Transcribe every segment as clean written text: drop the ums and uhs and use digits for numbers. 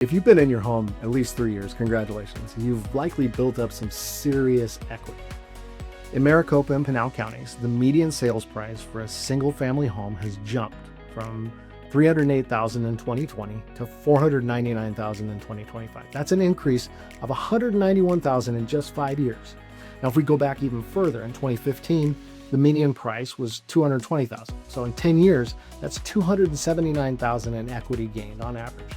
If you've been in your home at least 3 years, congratulations. You've likely built up some serious equity. In Maricopa and Pinal counties, the median sales price for a single-family home has jumped from $308,000 in 2020 to $499,000 in 2025. That's an increase of $191,000 in just 5 years. Now, if we go back even further, in 2015, the median price was $220,000. So in 10 years, that's $279,000 in equity gained on average.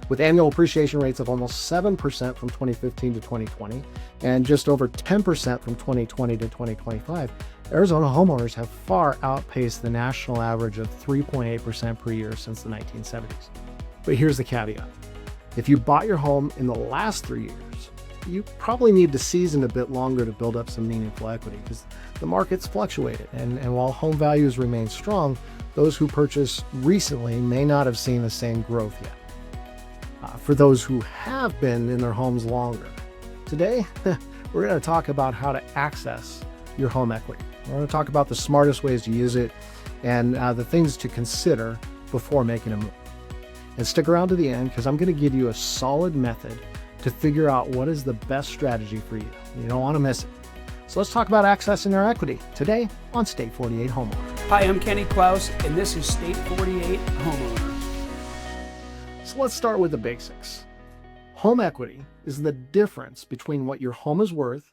With annual appreciation rates of almost 7% from 2015 to 2020 and just over 10% from 2020 to 2025, Arizona homeowners have far outpaced the national average of 3.8% per year since the 1970s. But here's the caveat. If you bought your home in the last 3 years, you probably need to season a bit longer to build up some meaningful equity because the market's fluctuated. And while home values remain strong, those who purchased recently may not have seen the same growth yet. For those who have been in their homes longer, today we're going to talk about how to access your home equity. We're going to talk about the smartest ways to use it and the things to consider before making a move. And stick around to the end because I'm going to give you a solid method to figure out what is the best strategy for you. You don't want to miss it. So let's talk about accessing our equity today on State 48 Homeowner. Hi, I'm Klaus, and this is State 48 Homeowner. So let's start with the basics. Home equity is the difference between what your home is worth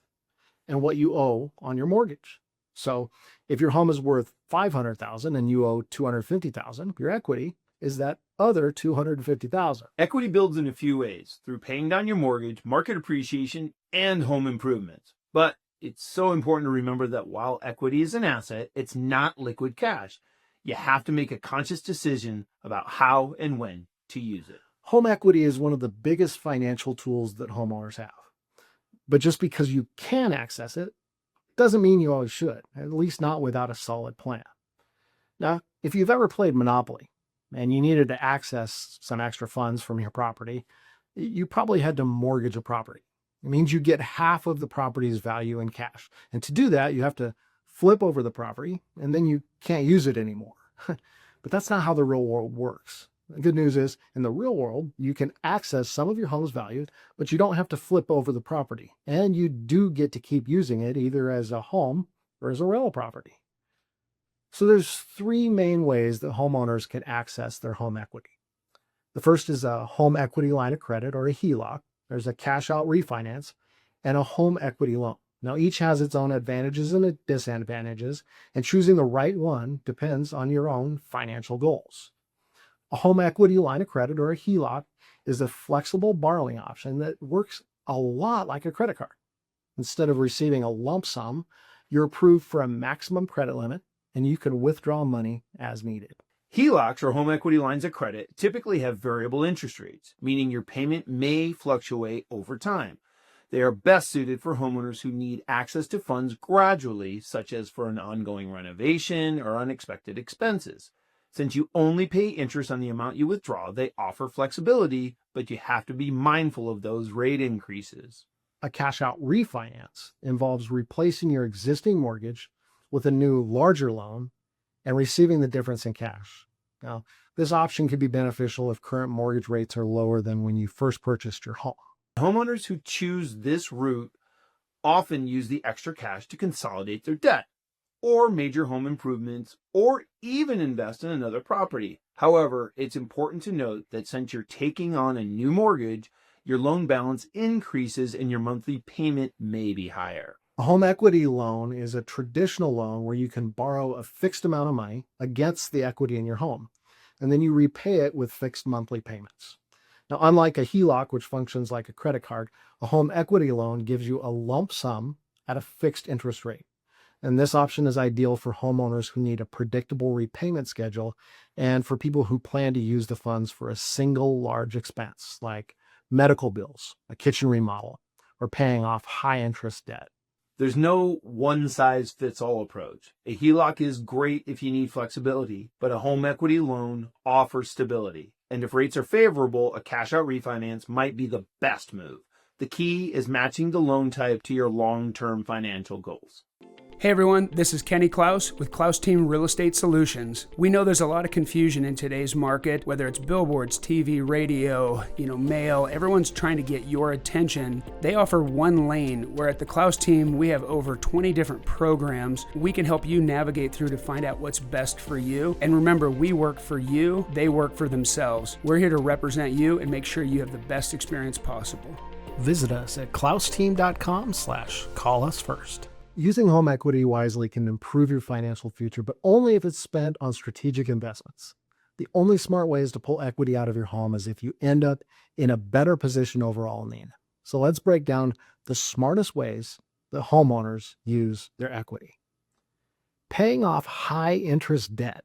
and what you owe on your mortgage. So if your home is worth $500,000 and you owe $250,000, your equity is that other $250,000. Equity builds in a few ways, through paying down your mortgage, market appreciation, and home improvements. But it's so important to remember that while equity is an asset, it's not liquid cash. You have to make a conscious decision about how and when to use it. Home equity is one of the biggest financial tools that homeowners have. But just because you can access it doesn't mean you always should, at least not without a solid plan. Now, if you've ever played Monopoly and you needed to access some extra funds from your property, you probably had to mortgage a property. It means you get half of the property's value in cash. And to do that, you have to flip over the property and then you can't use it anymore. But that's not how the real world works. The good news is, in the real world, you can access some of your home's value, but you don't have to flip over the property. And you do get to keep using it either as a home or as a rental property. So there's three main ways that homeowners can access their home equity. The first is a home equity line of credit, or a HELOC. There's a cash out refinance and a home equity loan. Now, each has its own advantages and disadvantages, and choosing the right one depends on your own financial goals. A home equity line of credit, or a HELOC, is a flexible borrowing option that works a lot like a credit card. Instead of receiving a lump sum, you're approved for a maximum credit limit, and you can withdraw money as needed. HELOCs, or home equity lines of credit, typically have variable interest rates, meaning your payment may fluctuate over time. They are best suited for homeowners who need access to funds gradually, such as for an ongoing renovation or unexpected expenses. Since you only pay interest on the amount you withdraw, they offer flexibility, but you have to be mindful of those rate increases. A cash out refinance involves replacing your existing mortgage with a new, larger loan and receiving the difference in cash. Now, this option can be beneficial if current mortgage rates are lower than when you first purchased your home. Homeowners who choose this route often use the extra cash to consolidate their debt, or major home improvements, or even invest in another property. However, it's important to note that since you're taking on a new mortgage, your loan balance increases and your monthly payment may be higher. A home equity loan is a traditional loan where you can borrow a fixed amount of money against the equity in your home, and then you repay it with fixed monthly payments. Now, unlike a HELOC, which functions like a credit card, a home equity loan gives you a lump sum at a fixed interest rate. And this option is ideal for homeowners who need a predictable repayment schedule and for people who plan to use the funds for a single large expense, like medical bills, a kitchen remodel, or paying off high interest debt. There's no one-size-fits-all approach. A HELOC is great if you need flexibility, but a home equity loan offers stability. And if rates are favorable, a cash-out refinance might be the best move. The key is matching the loan type to your long-term financial goals. Hey everyone, this is Kenny Klaus with Klaus Team Real Estate Solutions. We know there's a lot of confusion in today's market, whether it's billboards, TV, radio, mail, everyone's trying to get your attention. They offer one lane, where at the Klaus Team, we have over 20 different programs. We can help you navigate through to find out what's best for you. And remember, we work for you, they work for themselves. We're here to represent you and make sure you have the best experience possible. Visit us at klausteam.com/call-us-first. Using home equity wisely can improve your financial future, but only if it's spent on strategic investments. The only smart way is to pull equity out of your home is if you end up in a better position overall in the end. So let's break down the smartest ways that homeowners use their equity. Paying off high interest debt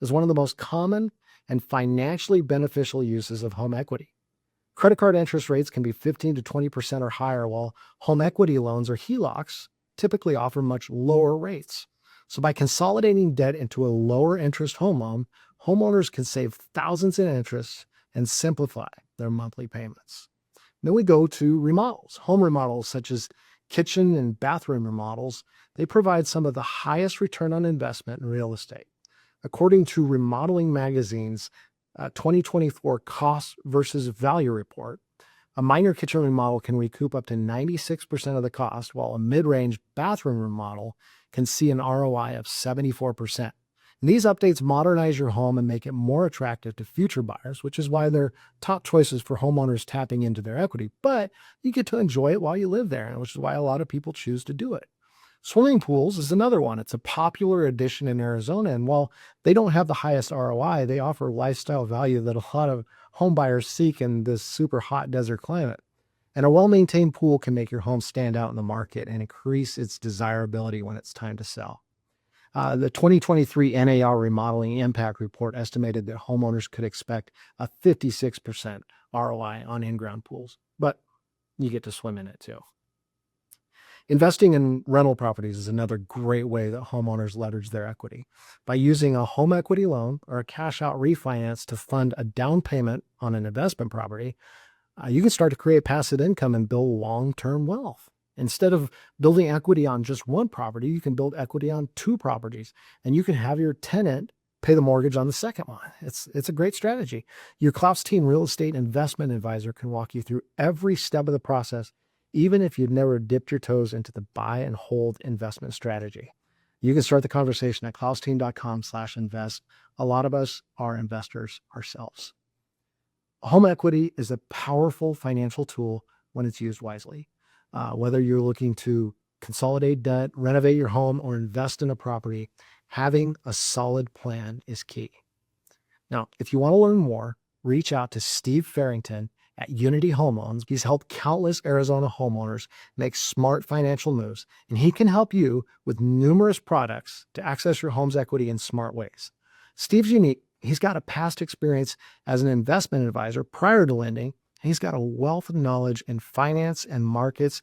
is one of the most common and financially beneficial uses of home equity. Credit card interest rates can be 15 to 20% or higher, while home equity loans or HELOCs typically offer much lower rates. So by consolidating debt into a lower interest home loan, homeowners can save thousands in interest and simplify their monthly payments. Then we go to remodels. Home remodels such as kitchen and bathroom remodels, they provide some of the highest return on investment in real estate. According to Remodeling Magazine's 2024 Cost versus Value Report, a minor kitchen remodel can recoup up to 96% of the cost, while a mid-range bathroom remodel can see an ROI of 74%. And these updates modernize your home and make it more attractive to future buyers, which is why they're top choices for homeowners tapping into their equity. But you get to enjoy it while you live there, which is why a lot of people choose to do it. Swimming pools is another one. It's a popular addition in Arizona, and while they don't have the highest ROI, they offer lifestyle value that a lot of home buyers seek in this super hot desert climate. And a well-maintained pool can make your home stand out in the market and increase its desirability when it's time to sell. The 2023 NAR Remodeling Impact Report estimated that homeowners could expect a 56% ROI on in-ground pools, but you get to swim in it too. Investing in rental properties is another great way that homeowners leverage their equity. By using a home equity loan or a cash-out refinance to fund a down payment on an investment property, you can start to create passive income and build long-term wealth. Instead of building equity on just one property, you can build equity on two properties, and you can have your tenant pay the mortgage on the second one. It's a great strategy. Your Klaus Team Real Estate Investment Advisor can walk you through every step of the process, even if you've never dipped your toes into the buy and hold investment strategy. You can start the conversation at klausteam.com/invest. A lot of us are investors ourselves. Home equity is a powerful financial tool when it's used wisely. Whether you're looking to consolidate debt, renovate your home, or invest in a property, having a solid plan is key. Now, if you want to learn more, reach out to Steve Farrington at Unity Home Loans. He's helped countless Arizona homeowners make smart financial moves, and he can help you with numerous products to access your home's equity in smart ways. Steve's unique. He's got a past experience as an investment advisor prior to lending. He's got a wealth of knowledge in finance and markets,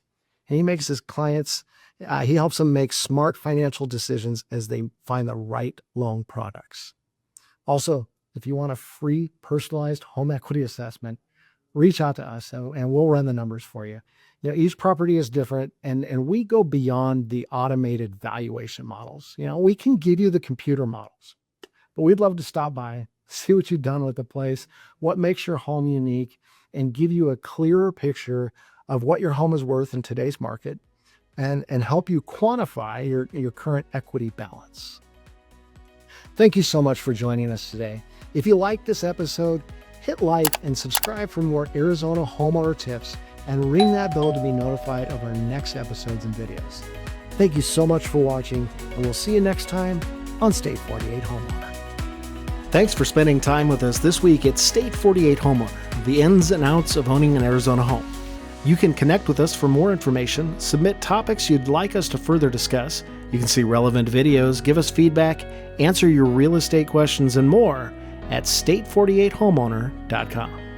and he makes his clients, he helps them make smart financial decisions as they find the right loan products. Also, if you want a free personalized home equity assessment, reach out to us and we'll run the numbers for you. Each property is different, and we go beyond the automated valuation models. We can give you the computer models, but we'd love to stop by, see what you've done with the place, what makes your home unique, and give you a clearer picture of what your home is worth in today's market and help you quantify your current equity balance. Thank you so much for joining us today. If you liked this episode, hit like and subscribe for more Arizona homeowner tips, and ring that bell to be notified of our next episodes and videos. Thank you so much for watching, and we'll see you next time on State 48 Homeowner. Thanks for spending time with us this week at State 48 Homeowner, the ins and outs of owning an Arizona home. You can connect with us for more information, submit topics you'd like us to further discuss. You can see relevant videos, give us feedback, answer your real estate questions, and more at state48homeowner.com.